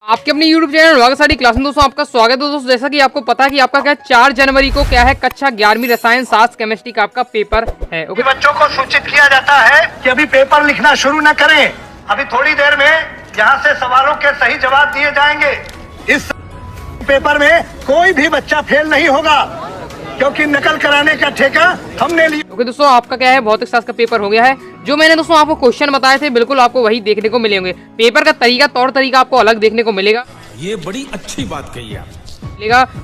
आपके अपने YouTube channel वागसारी class में दोस्तों आपका स्वागत है। दोस्तों जैसा कि आपको पता है कि आपका क्या 4 जनवरी को क्या है कक्षा 11वीं रसायन शास्त्र केमिस्ट्री का आपका पेपर है। ओके, बच्चों को सूचित किया जाता है कि अभी पेपर लिखना शुरू न करें। अभी थोड़ी देर में यहाँ से सवालों के सही जवाब दिए जाएंगे। इस पेपर में कोई भी बच्चा फेल नहीं होगा क्योंकि नकल कराने का ठेका हमने लिया। ओके दोस्तों, आपका क्या है भौतिक शास्त्र का पेपर हो गया है। जो मैंने दोस्तों आपको क्वेश्चन बताए थे बिल्कुल आपको वही देखने को मिलेंगे। पेपर का तरीका तौर तरीका आपको अलग देखने को मिलेगा। ये बड़ी अच्छी बात कही आप।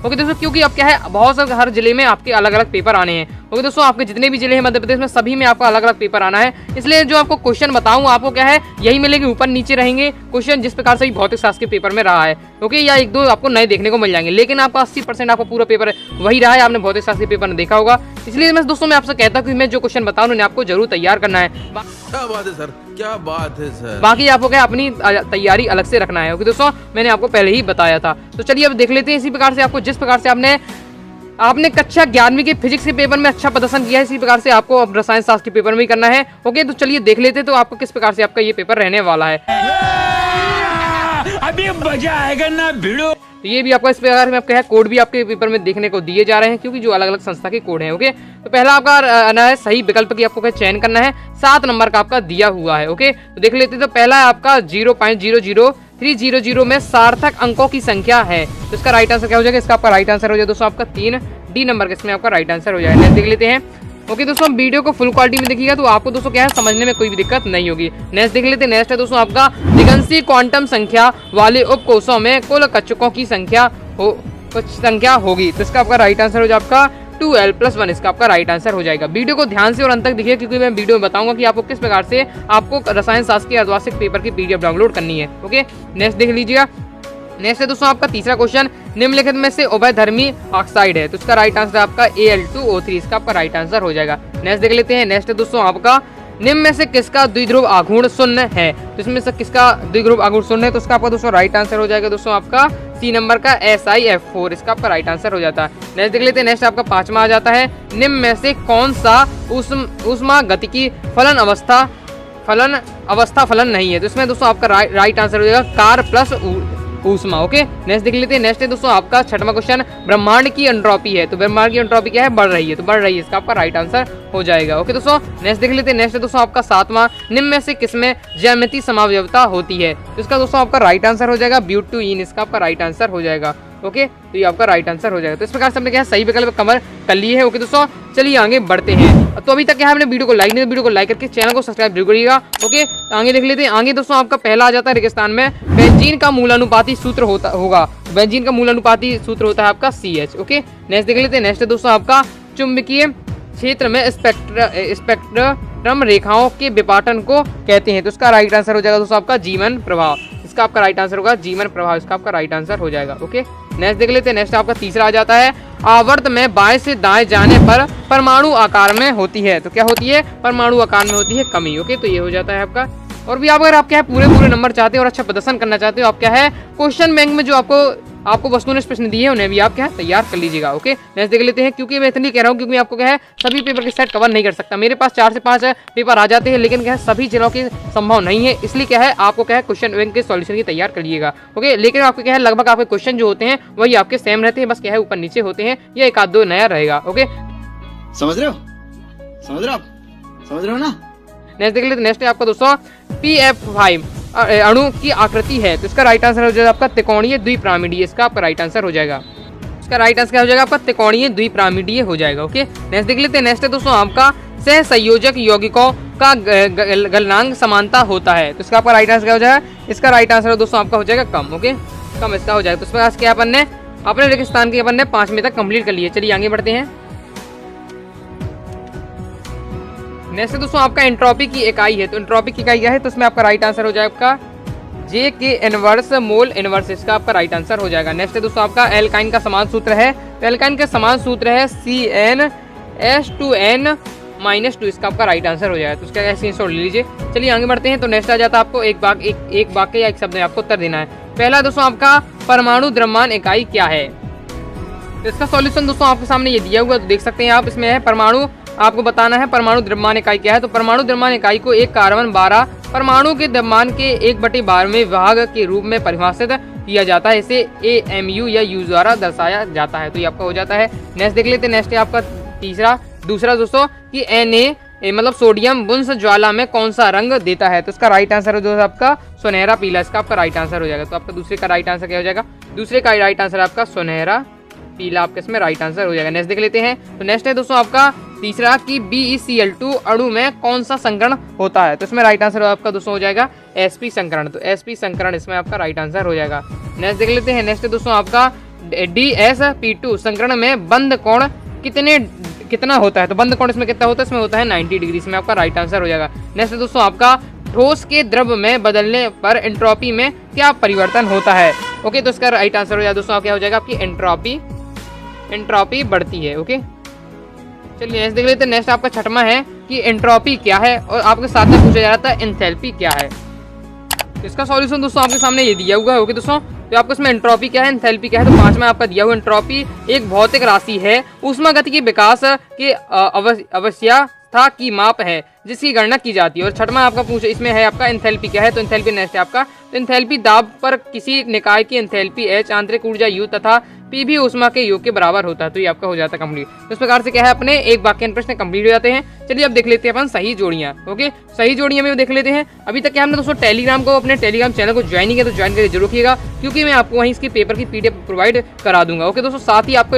ओके दोस्तों, क्योंकि अब क्या है बहुत सारे हर जिले में आपके अलग अलग पेपर आने हैं। ओके दोस्तों, आपके जितने भी जिले हैं मध्य प्रदेश में सभी में आपका अलग अलग पेपर आना है। इसलिए जो आपको क्वेश्चन बताऊं आपको क्या है यही मिलेंगे, ऊपर नीचे रहेंगे क्वेश्चन जिस प्रकार से भी भौतिक शास्त्र के पेपर में रहा है। ओके, या एक दो आपको नए देखने को मिल जाएंगे, लेकिन आपका 80% आपका पूरा पेपर वही रहा है। आपने भौतिक शास्त्र के पेपर में देखा होगा। इसलिए मैं दोस्तों मैं आपसे कहता हूँ कि मैं जो क्वेश्चन बताऊँ उन्हें आपको जरूर तैयार करना है। क्या बात है सर, क्या बात है सर। बाकी आपको क्या अपनी तैयारी अलग से रखना है। ओके दोस्तों, मैंने आपको पहले ही बताया था। तो चलिए अब देख लेते हैं इसी प्रकार से आपको जिस प्रकार से आपने कक्षा 11वीं के फिजिक्स के पेपर में अच्छा प्रदर्शन किया है, इसी प्रकार से आपको अब रसायन शास्त्र के पेपर में भी करना है। ओके, तो चलिए देख लेते हैं तो आपको किस प्रकार से आपका ये पेपर रहने वाला है। अभी मजा आएगा ना भिड़ो। तो ये भी आपका इस प्रकार में आपका है कोड भी आपके पेपर में देखने को दिए जा रहे हैं, क्योंकि जो अलग अलग संस्था के कोड हैं। ओके, तो पहला आपका आना है सही विकल्प की आपको चयन करना है। 7 नंबर का आपका दिया हुआ है। ओके, तो देख लेते हैं। तो पहला है आपका 0.00300 में सार्थक अंकों की संख्या है, तो इसका राइट आंसर क्या हो जाएगा? इसका आपका राइट आंसर हो जाएगा दोस्तों आपका 3 डी नंबर का इसमें आपका राइट आंसर हो जाएगा। देख लेते हैं। ओके दोस्तों, वीडियो को फुल क्वालिटी में देखिएगा तो आपको दोस्तों क्या है समझने में कोई भी दिक्कत नहीं होगी। नेक्स्ट देख लेते हैं। नेक्स्ट है दोस्तों आपका दिगंशी क्वांटम संख्या वाले उपकोषों में कुल कक्षकों की संख्या होगी, तो इसका आपका राइट आंसर हो जाएगा आपका 2l+1। इसका आपका राइट आंसर हो जाएगा। वीडियो को ध्यान से और अंत तक देखिए, क्योंकि मैं वीडियो में बताऊंगा कि आपको किस प्रकार से आपको रसायन शास्त्र के अर्धवार्षिक पेपर की PDF डाउनलोड करनी है। ओके, नेक्स्ट देख लीजिएगा। नेक्स्ट है दोस्तों आपका तीसरा क्वेश्चन, निम्नलिखित में से उभयधर्मी ऑक्साइड है, तो इसका राइट आंसर आपका Al2O3। इसका आपका राइट आंसर हो जाएगा। नेक्स्ट देख लेते हैं। नेक्स्ट है दोस्तों आपका निम्न में से किसका द्विध्रुव आघूर्ण शून्य है, तो इसमें से किसका द्विध्रुव आघूर्ण शून्य है, तो इसका आपका दोस्तों राइट आंसर हो जाएगा दोस्तों आपका C नंबर का SiF4। इसका आपका राइट आंसर हो जाता है। नेक्स्ट देख लेते हैं। नेक्स्ट आपका 5वां आ जाता है, निम्न में से कौन सा ऊष्मागतिकी फलन अवस्था फलन नहीं है, तो इसमें दोस्तों आपका राइट आंसर हो जाएगा कार प्लस ऊष्मा। ओके, नेक्स्ट देख लेते हैं। नेक्स्ट है दोस्तों आपका 6वां क्वेश्चन, ब्रह्मांड की एंट्रोपी है, तो ब्रह्मांड की एंट्रोपी क्या है? बढ़ रही है, तो बढ़ रही है। इसका आपका राइट आंसर हो जाएगा। ओके दोस्तों, नेक्स्ट देख लेते हैं। नेक्स्ट है दोस्तों आपका 7वां, निम्न में से किसमें ज्यामितीय समावयवता होती है, तो इसका दोस्तों आपका राइट आंसर हो जाएगा ब्यूटेन। इसका आपका राइट आंसर हो जाएगा। ओके, तो ये आपका राइट आंसर हो जाएगा। तो इस प्रकार से हमने क्या सही विकल्प कवर कर लिए है। ओके दोस्तों, चलिए आगे बढ़ते हैं। तो अभी तक क्या है आपने वीडियो को लाइक नहीं, वीडियो को लाइक करके चैनल को सब्सक्राइब जरूर करिएगा। ओके, तो आगे देख लेते हैं। आगे दोस्तों आपका पहला आ जाता है रेगिस्तान में बेंजीन का मूलानुपाती सूत्र होगा। बेंजीन का मूलानुपाती सूत्र होता है आपका CH। ओके, नेक्स्ट देख लेते हैं। नेक्स्ट है दोस्तों आपका चुंबकीय क्षेत्र में स्पेक्ट्रम रेखाओं के विपाटन को कहते हैं, तो इसका राइट आंसर हो जाएगा दोस्तों आपका जीवन प्रभाव। इसका आपका राइट आंसर होगा जीवन प्रभाव। इसका आपका राइट आंसर हो जाएगा। ओके, नेक्स्ट देख लेते हैं। नेक्स्ट आपका तीसरा आ जाता है, आवर्त में बाएं से दाएं जाने पर परमाणु आकार में होती है, तो क्या होती है? परमाणु आकार में होती है कमी। ओके, तो ये हो जाता है आपका। और भी आप अगर आप क्या है पूरे नंबर चाहते हो और अच्छा प्रदर्शन करना चाहते हो, आप क्या है क्वेश्चन बैंक में जो आपको वस्तुनिष्ठ प्रश्न दिए हैं उन्हें भी आप क्या है तैयार कर लीजिएगा। ओके, नेक्स्ट देख लेते हैं। क्योंकि मैं इतनी कह रहा हूँ क्योंकि आपको क्या है सभी पेपर के सेट कवर नहीं कर सकता। मेरे पास 4 से 5 पेपर आ जाते हैं, लेकिन क्या है सभी जिलों की संभव नहीं है। इसलिए क्या है आपको क्या है क्वेश्चन बैंक के सॉल्यूशन की तैयार कर लीजिएगा। ओके, लेकिन आपको क्या है लगभग आपके क्वेश्चन जो होते हैं वही आपके सेम रहते हैं, बस क्या है ऊपर नीचे होते हैं या एक आध दो नया रहेगा। ओके, समझ रहे हो ना। नेक्स्ट देख लेते। नेक्स्ट है आपका दोस्तों PF5 अणु की आकृति है, तो इसका राइट आंसर हो जाएगा आपका त्रिकोणीय द्विपिरामिडीय। इसका आपका राइट आंसर हो जाएगा। इसका राइट आंसर क्या हो जाएगा आपका त्रिकोणीय द्विपिरामिडीय हो जाएगा। ओके, नेक्स्ट देख लेते हैं। नेक्स्ट है दोस्तों आपका सह संयोजक यौगिकों का गलनांक समानता होता है, तो इसका आपका राइट आंसर क्या हो जाएगा? इसका राइट आंसर दोस्तों आपका हो जाएगा कम। ओके, कम इसका हो जाएगा। तो इसमें क्या अपने रेगिस्तान के 5वें तक कंप्लीट कर लिए। चलिए आगे बढ़ते हैं। नेक्स्ट दोस्तों आपका एंट्रोपी की इकाई है, तो एंट्रोपी की इकाई क्या है? तो इसमें आपका राइट आंसर हो जाएगा आपका J के इनवर्स मोल इनवर्स। इसका आपका राइट आंसर हो जाएगा। नेक्स्ट है दोस्तों आपका एल्काइन का समान सूत्र है, तो एल्काइन का समान सूत्र है CnH2n-2। इसका आपका राइट आंसर हो जाएगा। तो इसका स्क्रीनशॉट ले लीजिए। चलिए आगे बढ़ते हैं। तो नेक्स्ट आ जाता है आपको एक वाक्य या एक शब्द में आपको उत्तर देना है। पहला दोस्तों आपका परमाणु द्रव्यमान इकाई क्या है, तो इसका सॉल्यूशन दोस्तों आपके सामने ये दिया हुआ, तो देख सकते हैं आप। इसमें है परमाणु आपको बताना है परमाणु द्रव्यमान इकाई क्या है। तो परमाणु द्रव्यमान इकाई को एक कार्बन 12 परमाणु के द्रव्यमान के 1/12वें भाग के रूप में परिभाषित किया जाता है। इसे AMU या U द्वारा दर्शाया जाता है। तो ये आपका हो जाता है। नेक्स्ट देख लेते हैं। नेक्स्ट है आपका दूसरा दोस्तों कि Na मतलब सोडियम बुंस ज्वाला में कौन सा रंग देता है। तो इसका राइट आंसर हो दोस्तों आपका सुनहरा पीला, इसका आपका राइट आंसर हो जाएगा। तो आपका दूसरे का राइट आंसर क्या हो जाएगा, दूसरे का राइट आंसर आपका सुनहरा पीला, आपका इसमें राइट आंसर हो जाएगा। नेक्स्ट देख लेते हैं। तो नेक्स्ट है दोस्तों आपका तीसरा कि BeCl2 अणु में कौन सा संकरण होता है। तो इसमें राइट आंसर आपका दोस्तों हो जाएगा sp संकरण। तो sp संकरण इसमें आपका राइट आंसर हो जाएगा। नेक्स्ट देख लेते हैं। नेक्स्ट है दोस्तों आपका DsP2 संकरण में बंद कोण कितना होता है। तो बंद कोण इसमें कितना होता है, इसमें होता है 90 डिग्री, इसमें आपका राइट आंसर हो जाएगा। नेक्स्ट है दोस्तों आपका ठोस के द्रव में बदलने पर एंट्रोपी में क्या परिवर्तन होता है। ओके, तो इसका राइट आंसर हो जाएगा दोस्तों क्या हो जाएगा, आपकी एंट्रोपी बढ़ती है। ओके, चलिए नेक्स्ट देख लेते हैं। नेक्स्ट आपका छठवां है कि एंट्रोपी क्या है और आपके साथ में पूछा जा रहा था एंथैल्पी क्या है। इसका सॉल्यूशन दोस्तों आपके सामने ये दिया हुआ है। ओके दोस्तों, तो आपको इसमें एंट्रोपी क्या है, एंथैल्पी क्या है। तो पांचवा आपका दिया हुआ एंट्रोपी एक भौतिक राशि है, ऊष्मागति के विकास के अवस्था की माप है जिसकी गणना की जाती है। और छठवां आपका पूछा इसमें है आपका एंथैल्पी क्या है। तो एंथैल्पी नेक्स्ट है आपका, तो एंथैल्पी दाब पर किसी निकाय की एंथैल्पी H आंतरिक ऊर्जा U तथा P भी ऊष्मा के योग के बराबर होता है। तो ये आपका हो जाता है कंप्लीट। तो इस प्रकार से क्या है, अपने एक वाक्य प्रश्न कंप्लीट हो जाते हैं। चलिए अब देख लेते हैं अपन सही जोड़ियां। ओके, सही जोड़ियां में देख लेते हैं। अभी तक क्या हमने दोस्तों टेलीग्राम को, अपने टेलीग्राम चैनल को ज्वाइन नहीं किया तो ज्वाइन करके जरूर रखिएगा, क्योंकि मैं आपको वहीं इसकी पेपर की PDF प्रोवाइड करा दूंगा। ओके दोस्तों, साथ ही आपको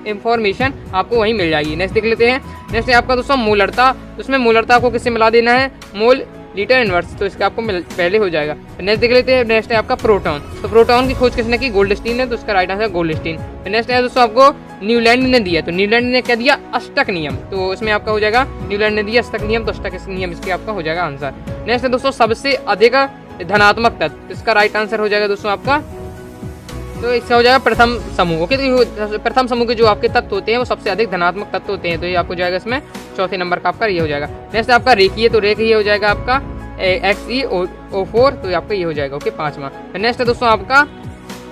इंफॉर्मेशन आपको वहीं मिल जाएगी। नेक्स्ट देख लेते हैं। नेक्स्ट है आपका दोस्तों मोलरता। तो उसमें मोलरता को किससे मिला देना है, मोल लीटर इनवर्स, तो इसका आपको पहले हो जाएगा। नेक्स्ट देख लेते हैं। नेक्स्ट है आपका प्रोटॉन। तो प्रोटॉन की खोज किसने की, गोल्डस्टीन ने, तो इसका राइट आंसर गोल्डस्टीन। नेक्स्ट है दोस्तों आपको न्यूलैंड ने दिया। तो न्यूलैंड ने क्या दिया, अष्टक नियम, तो इसमें आपका हो जाएगा न्यूलैंड ने दिया अष्टक नियम, तो अष्टक नियम इसके आपका हो जाएगा आंसर। नेक्स्ट है दोस्तों सबसे अधिक धनात्मक तत्व, इसका राइट आंसर हो जाएगा दोस्तों आपका, तो इसका हो जाएगा प्रथम समूह। ओके, तो प्रथम समूह के जो आपके तत्व होते हैं वो सबसे अधिक धनात्मक तत्व होते हैं। तो ये आपको जाएगा इसमें चौथे नंबर का आपका ये हो जाएगा। नेक्स्ट आपका रेखीय, तो रेखीय हो जाएगा आपका XeO4, तो आपका ये हो जाएगा। ओके, पांचवा। नेक्स्ट है दोस्तों आपका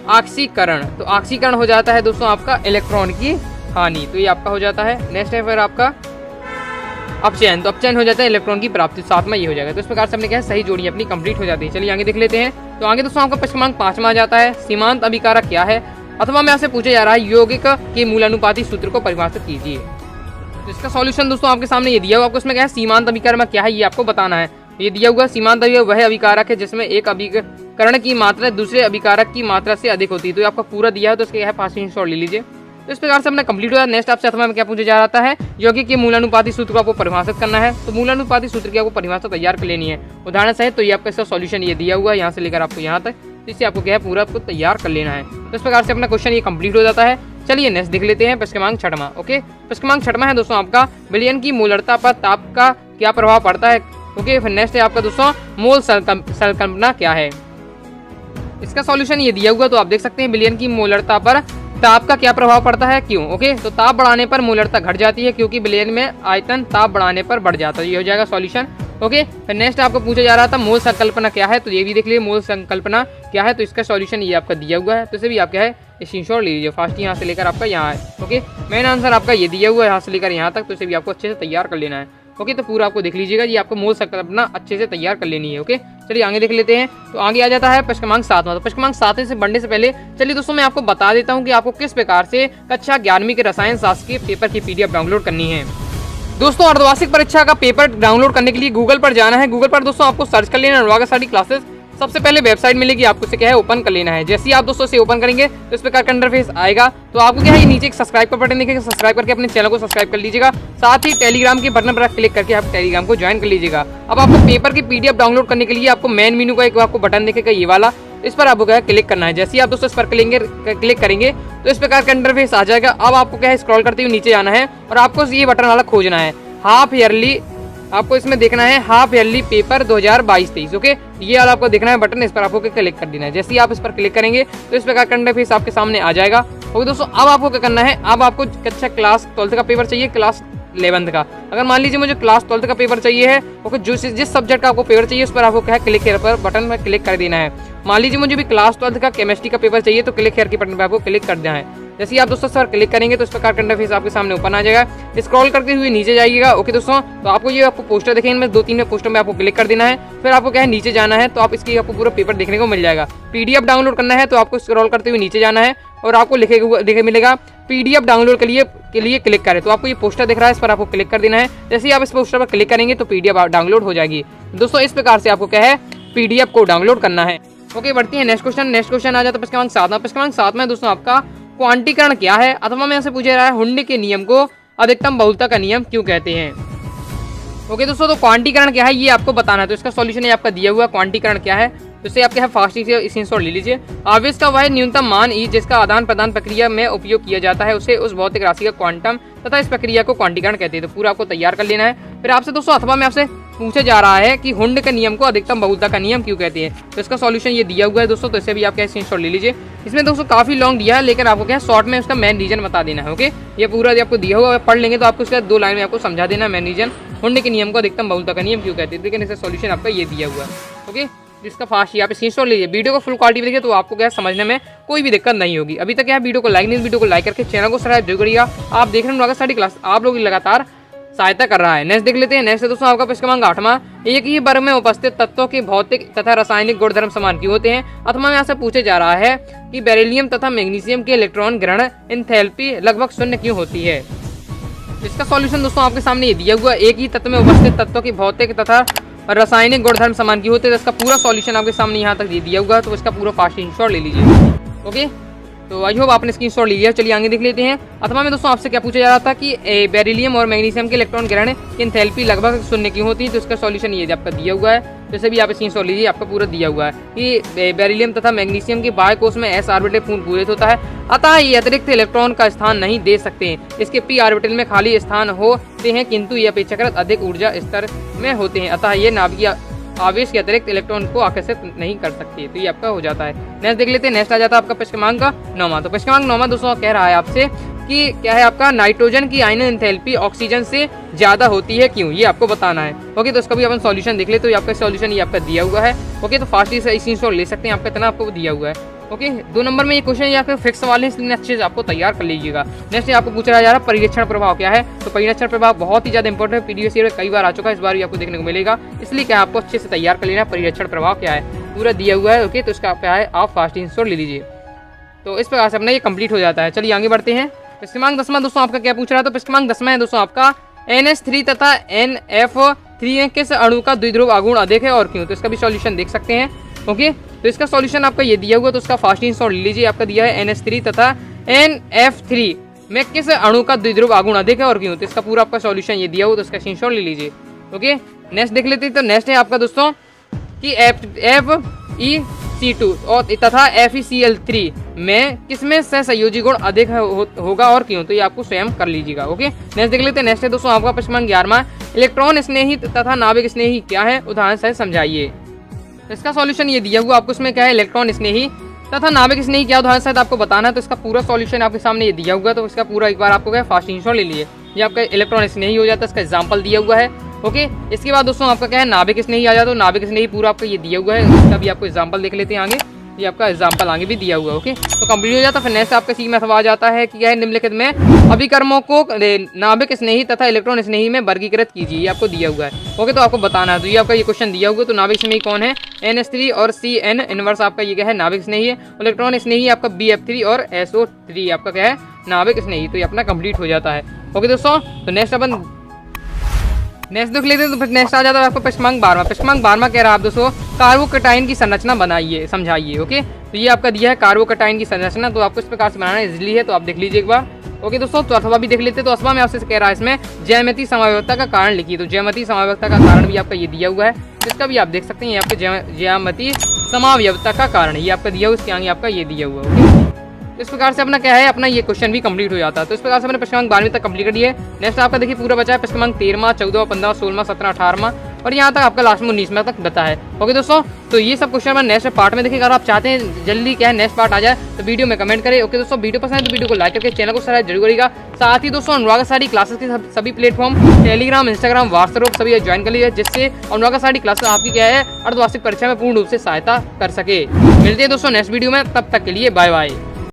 ऑक्सीकरण। तो ऑक्सीकरण हो जाता है दोस्तों आपका इलेक्ट्रॉन की हानि, तो ये आपका हो जाता है। नेक्स्ट है फिर आपका अपचयन। तो अपचयन हो जाता है इलेक्ट्रॉन की प्राप्ति, सातवां ये हो जाएगा। तो इस प्रकार से हमने क्या है, सही जोड़ी अपनी कंप्लीट हो जाती है। चलिए आगे देख लेते हैं। तो आगे दोस्तों आपका प्रश्न क्रमांक 5वां आ जाता है, सीमांत अभिकारक क्या है, अथवा में आपसे पूछा जा रहा है यौगिक के मूलानुपाती सूत्र को परिभाषित कीजिए। तो इसका सॉल्यूशन दोस्तों आपके सामने ये दिया हुआ, आपको इसमें क्या है, सीमांत अभिकारक क्या है ये आपको बताना है। ये दिया हुआ सीमांत अभिकारक वह अभिकारक है जिसमें एक अभिकरण की मात्रा दूसरे अभिकारक की मात्रा से अधिक होती है। तो ये आपका पूरा दिया है, तो इसके क्या है, फास्ट स्क्रीनशॉट ले लीजिए। तो इस प्रकार से अपना कंप्लीट हुआ। नेक्स्ट आपसे अथवा में क्या पूछा जा रहा है, यौगिक के मूलानुपाती सूत्र को आपको परिभाषित करना है। तो मूलानुपाती सूत्र की आपको परिभाषा तैयार कर लेनी है उदाहरण सहित। तो ये आपका इसका सॉल्यूशन ये दिया हुआ है, यहाँ से लेकर आपको यहाँ तक, तो इससे आपको क्या है, पूरा आपको तैयार कर लेना है। तो इस प्रकार से अपना क्वेश्चन ये कंप्लीट हो जाता है। चलिए नेक्स्ट देख लेते हैं प्रश्न क्रमांक 6वां। ओके, प्रश्न क्रमांक 6वां है दोस्तों आपका विलयन की मोलरता पर ताप का क्या प्रभाव पड़ता है। ओके, फिर नेक्स्ट है आपका दोस्तों मोल संकल्पना क्या है। इसका सॉल्यूशन ये दिया हुआ, तो आप देख सकते हैं विलयन की मोलरता पर ताप का क्या प्रभाव पड़ता है, क्यों। ओके, तो ताप बढ़ाने पर मोलरता घट जाती है, क्योंकि विलयन में आयतन ताप बढ़ाने पर बढ़ जाता है। ये हो जाएगा सॉल्यूशन। ओके, फिर नेक्स्ट आपको पूछा जा रहा था मोल संकल्पना क्या है, तो ये भी देख लीजिए मोल संकल्पना क्या है। तो इसका सॉल्यूशन ये आपका दिया हुआ है, तो इसे भी आप क्या है स्क्रीनशॉट ले लीजिए। फास्ट यहाँ से लेकर आपका यहाँ है। ओके, मेन आंसर आपका ये दिया हुआ है यहाँ से लेकर यहाँ तक, तो इसे भी आपको अच्छे से तैयार कर लेना है। ओके, तो पूरा आपको देख लीजिएगा, ये आपको मोल संकल्पना अच्छे से तैयार कर लेनी है। ओके, चलिए आगे देख लेते हैं। तो आगे आ जाता है प्रश्न क्रमांक 7वां। तो प्रश्न क्रमांक 7 से बढ़ने से पहले चलिए दोस्तों मैं आपको बता देता हूँ कि आपको किस प्रकार से कक्षा 11वीं के रसायन शास्त्र के पेपर की PDF डाउनलोड करनी है। दोस्तों अर्धवार्षिक परीक्षा का पेपर डाउनलोड करने के लिए गूगल पर जाना है। गूगल पर दोस्तों आपको सर्च कर लेना अनुराग स्टडी क्लासेस, सबसे पहले वेबसाइट मिलेगी, आपको इसे क्या है ओपन कर लेना है। जैसे ही आप दोस्तों इसे ओपन करेंगे तो इस प्रकार का इंटरफेस आएगा। तो आपको क्या है, ये नीचे एक सब्सक्राइब का बटन दिखेगा, सब्सक्राइब करके अपने चैनल को सब्सक्राइब कर लीजिएगा। साथ ही टेलीग्राम के बटन पर क्लिक करके आप टेलीग्राम को ज्वाइन कर लीजिएगा। अब आपको पेपर की PDF डाउनलोड करने के लिए आपको मेन मेनू का एक आपको बटन दिखेगा ये वाला, इस पर आपको क्या है क्लिक करना है। जैसे ही आप दोस्तों इस पर क्लिक करेंगे तो इस प्रकार का इंटरफेस आ जाएगा। अब आपको क्या है स्क्रॉल करते हुए नीचे जाना है और आपको ये बटन वाला खोजना है हाफ ईयरली, आपको इसमें देखना है हाफ ईयरली पेपर 2022-23। ओके, ये वाला आपको देखना है बटन, इस पर आपको क्लिक कर देना है। जैसे ही आप इस पर क्लिक करेंगे तो इस प्रकार का इंटरफेस आपके सामने आ जाएगा। ओके दोस्तों, अब आपको क्या करना है, अब आपको कक्षा क्लास 12th का पेपर चाहिए, क्लास 11th का। अगर मान लीजिए मुझे क्लास 12th का पेपर चाहिए है, ओके, जिस सब्जेक्ट का आपको पेपर चाहिए उस पर आपको क्या है क्लिक हेयर पर बटन पर क्लिक कर देना है। मान लीजिए मुझे भी क्लास 12th का केमिस्ट्री का पेपर चाहिए, तो क्लिक हेयर के बटन पर आपको क्लिक कर देना है। जैसे ही आप दोस्तों सर क्लिक करेंगे तो इस प्रकार का इंटरफेस आपके सामने ओपन आ जाएगा। स्क्रॉल करते हुए नीचे जाइएगा। ओके दोस्तों, तो आपको ये आपको पोस्टर देखेंगे, इनमें 2-3 पोस्टर में आपको क्लिक कर देना है। फिर आपको क्या है नीचे जाना है, तो आप इसकी आपको पूरा पेपर देखने को मिल जाएगा। PDF डाउनलोड करना है तो आपको स्क्रॉल करते हुए नीचे जाना है और आपको लिखे मिलेगा PDF डाउनलोड के लिए क्लिक करें। तो आपको ये पोस्टर दिख रहा है, इस पर आपको क्लिक कर देना है। जैसे ही आप इस पोस्टर पर क्लिक करेंगे तो PDF डाउनलोड हो जाएगी। दोस्तों इस प्रकार से आपको क्या है PDF को डाउनलोड करना है। ओके, बढ़ती है नेक्स्ट क्वेश्चन। नेक्स्ट क्वेश्चन आ जाता है प्रश्न क्रमांक 7 में दोस्तों आपका क्वांटीकरण क्या है, अथवा में से पूछा रहा है हुंडी के नियम को अधिकतम बहुलता का नियम क्यों कहते हैं। ओके दोस्तों, तो क्वांटीकरण क्या है ये आपको बताना है। तो इसका सॉल्यूशन ये आपका दिया हुआ क्वांटीकरण क्या है, तो इसे आप क्या है फास्ट स्क्रीनशॉट ले लीजिए। आवेश का वह न्यूनतम मान ई जिसका आदान प्रदान प्रक्रिया में उपयोग किया जाता है उसे उस भौतिक राशि का क्वांटम तथा इस प्रक्रिया को क्वांटीकरण कहते हैं। तो पूरा आपको तैयार कर लेना है। फिर आपसे दोस्तों अथवा में आपसे पूछा जा रहा है कि हुंड के नियम को अधिकतम बहुलता का नियम क्यों कहते हैं। तो इसका सॉल्यूशन ये दिया हुआ है दोस्तों, तो इसे भी आप क्या स्क्रीनशॉट ले लीजिए। इसमें दोस्तों काफी लॉन्ग दिया है, लेकिन आपको क्या शॉर्ट में उसका मेन रीजन बता देना है। ओके, ये पूरा आपको दिया हुआ है, पढ़ लेंगे तो आपको इसका 2 लाइन में आपको समझा देना मेन रीजन हुंड के नियम को अधिकतम बहुलता का नियम क्यों कहते हैं। लेकिन इसका सॉल्यूशन आपका ये दिया हुआ है। ओके, जिसका फास्ट यहाँ पे स्क्रीनशॉट लीजिए। वीडियो को फुल क्वालिटी में देखिए तो आपको क्या समझने में कोई भी दिक्कत नहीं होगी। अभी तक वीडियो को लाइक नहीं, वीडियो को लाइक करके चैनल को सब्सक्राइब जरूर करिएगा। आप देख रहे हैं सारी क्लास आप लोग लगातार सहायता कर रहा है। नेक्स्ट देख लेते हैं। नेक्स्ट दोस्तों आपका प्रश्न क्रमांक 8वां, एक ही वर्ग में उपस्थित तत्वों के भौतिक तथा रासायनिक गुणधर्म समान क्यों होते हैं। अथवा में यहाँ से पूछे जा रहा है कि बेरिलियम तथा मैग्नीशियम के इलेक्ट्रॉन ग्रहण एंथैल्पी लगभग 0 क्यों होती है। इसका सॉल्यूशन दोस्तों आपके सामने ये दिया हुआ, एक ही तत्व में उपस्थित तत्वों की भौतिक तथा रासायनिक गुणधर्म समान क्यों होते हैं। इसका पूरा सॉल्यूशन आपके सामने यहाँ तक दिया हुआ है, तो इसका पूरा फास्ट स्क्रीनशॉट ले लीजिए। ओके, तो आई होप आपने स्क्रीनशॉट ले लिया। चलिए आगे देख लेते हैं। अथवा में दोस्तों आपसे क्या पूछा जा रहा था कि बेरिलियम और मैग्नीशियम के इलेक्ट्रॉन ग्रहण की एंथैल्पी लगभग 0 क्यों होती है। तो इसका सॉल्यूशन ये आपका दिया हुआ है, जैसे भी आप स्क्रीनशॉट लीजिए, आपका पूरा दिया हुआ है कि बेरिलियम तथा मैग्नीशियम के बाह्य कोश में s ऑर्बिटल पूर्ण पूरित होता है, अतः ये अतिरिक्त इलेक्ट्रॉन का स्थान नहीं दे सकते हैं। इसके p ऑर्बिटल में खाली स्थान होते हैं, किंतु ये अपेक्षाकृत अधिक ऊर्जा स्तर में होते हैं, अतः ये नाभिकीय आवेश के अतिरिक्त इलेक्ट्रॉन को आकर्षित नहीं कर सकती। तो ये आपका हो जाता है। नेक्स्ट देख लेते हैं। नेक्स्ट आ जाता है आपका प्रश्न क्रमांक 9वां। तो प्रश्न क्रमांक 9वां दोस्तों कह रहा है आपसे कि क्या है आपका नाइट्रोजन की आयन एंथैल्पी ऑक्सीजन से ज्यादा होती है क्यों, ये आपको बताना है। ओके, तो इसका भी अपन सॉल्यूशन देख ले। तो ये आपका सॉल्यूशन ये आपका दिया हुआ है। ओके, तो फास्ट स्क्रीनशॉट ले सकते हैं, आपका इतना आपको दिया हुआ है। ओके, 2 नंबर में ये क्वेश्चन या फिर फिक्स वाले इसलिए अच्छे से आपको तैयार कर लीजिएगा। नेक्स्ट आपको पूछा जा रहा है परीक्षण प्रभाव क्या है। तो परीक्षण प्रभाव बहुत ही ज्यादा इंपॉर्टेंट है, प्रीवियस ईयर में कई बार आ चुका है, इस बार भी आपको देखने को मिलेगा, इसलिए क्या आपको अच्छे से तैयार कर लेना है। परीक्षण प्रभाव क्या है पूरा दिया हुआ है। ओके, तो इसका क्या है आप फास्ट स्क्रीनशॉट ले लीजिए। तो इस प्रकार से अपना ये कंप्लीट हो जाता है। चलिए आगे बढ़ते हैं। प्रश्न क्रमांक 10वां दोस्तों आपका क्या पूछ रहा है। तो प्रश्न क्रमांक 10वां है दोस्तों आपका NH3 तथा NF3 में किस अणु का द्विध्रुव आघूर्ण अधिक है और क्यों। तो इसका भी सॉल्यूशन देख सकते हैं। ओके, तो इसका सॉल्यूशन आपका ये दिया हुआ, तो उसका फास्ट स्क्रीनशॉट ले लीजिए। आपका दिया है NH3 तथा NF3 में किस अणु का द्विध्रुव आघूर्ण अधिक है और क्यों। तो इसका पूरा आपका सॉल्यूशन ये दिया हुआ, तो इसका स्क्रीनशॉट ले लीजिए। ओके, नेक्स्ट देख लेते हैं। तो नेक्स्ट है आपका दोस्तों कि FeC2 और तथा FeCl3 में किसमें सहसंयोजी गुण अधिक होगा और क्यों। तो ये आपको स्वयं कर लीजिएगा। ओके, नेक्स्ट देख लेते हैं। नेक्स्ट है दोस्तों आपका प्रश्न क्रमांक 11वां, इलेक्ट्रॉन स्नेही तथा नाभिक स्नेही क्या है, उदाहरण से समझाइए। इसका सॉल्यूशन ये दिया हुआ, आपको इसमें क्या है इलेक्ट्रॉन स्नेही तथा नाभिक स्नेही क्या उदाहरण शायद आपको बताना है। तो इसका पूरा सॉल्यूशन आपके सामने ये दिया हुआ है, तो इसका पूरा एक बार आपको क्या फास्ट स्क्रीनशॉट ले लिए। ये आपका इलेक्ट्रॉन स्नेही हो जाता है, इसका एग्जाम्पल दिया हुआ है। ओके, इसके बाद दोस्तों आपका क्या है नाभिक स्नेही आ जाता है। नाभिक स्नेही पूरा आपका ये दिया हुआ है, इसका भी आपको एग्जाम्पल देख लेते हैं आगे। ये आपका एग्जाम्पल आगे भी दिया हुआ है। ओके, तो कंप्लीट हो जाता है। फिर नेक्स्ट आपका सी में आ जाता है कि क्या है निम्नलिखित में अभिकर्मों को नाभिक स्नेही तथा इलेक्ट्रॉन स्नेही में वर्गीकृत कीजिए, ये आपको दिया हुआ है। ओके, तो आपको बताना है। तो ये आपका ये क्वेश्चन दिया हुआ, तो नाभिक स्नेही कौन है NH3 और CN इनवर्स आपका ये क्या है नाभिक स्नेही है। इलेक्ट्रॉन स्नेही आपका BF3 और SO3 आपका क्या है नाभिक स्नेही। तो ये अपना कंप्लीट हो जाता है। ओके दोस्तों, तो नेक्स्ट अपन नेक्स्ट देख लेते हैं। तो फिर नेक्स्ट आ जाता है आपको प्रश्न क्रमांक 12वां। प्रश्न क्रमांक 12वां कह रहा है आप दोस्तों कार्बोकटाइन की संरचना बनाइए समझाइए। ओके, तो ये आपका दिया है कार्बोकटाइन की संरचना, तो आपको इस प्रकार से बनाना इजीली है, तो आप देख लीजिए एक बार। ओके दोस्तों, तो अथवा भी देख लेते हैं। तो अथवा में आपसे कह रहा है इसमें ज्यामितीय समावयवता का कारण लिखिए। तो ज्यामितीय समावयवता का कारण भी आपका ये दिया हुआ है, इसका भी आप देख सकते हैं। ये आपके ज्यामितीय समावयवता का कारण ये आपका दिया हुआ, इसके आगे आपका ये दिया हुआ। ओके, इस प्रकार से अपना क्या है अपना ये क्वेश्चन भी कंप्लीट हो जाता है। तो इस प्रकार से अपने प्रश्न क्रमांक 12वीं तक कंप्लीट कर दिए। नेक्स्ट आपका देखिए पूरा बचा है प्रश्न क्रमांक 13वां 14वां 15वां 16वां 17वां 18वां और यहाँ तक आपका लास्ट में 19वां तक बता है। ओके दोस्तों, तो ये सब क्वेश्चन मैं नेक्स्ट पार्ट में देखिए। अगर आप चाहते हैं जल्दी क्या है नेक्स्ट पार्ट आ जाए तो वीडियो में कमेंट करें। ओके दोस्तों, वीडियो पसंद है तो वीडियो को लाइक करके चैनल को सब्सक्राइब जरूर करिएगा। साथ ही दोस्तों अनुराग सारी क्लासेस के सभी प्लेटफॉर्म टेलीग्राम इंस्टाग्राम व्हाट्सएप सभी ज्वाइन कर लीजिए, जिससे अनुराग सारी क्लासेस आपकी क्या है अर्धवार्षिक परीक्षा में पूर्ण रूप से सहायता कर सके। मिलते हैं दोस्तों नेक्स्ट वीडियो में, तब तक के लिए बाय बाय।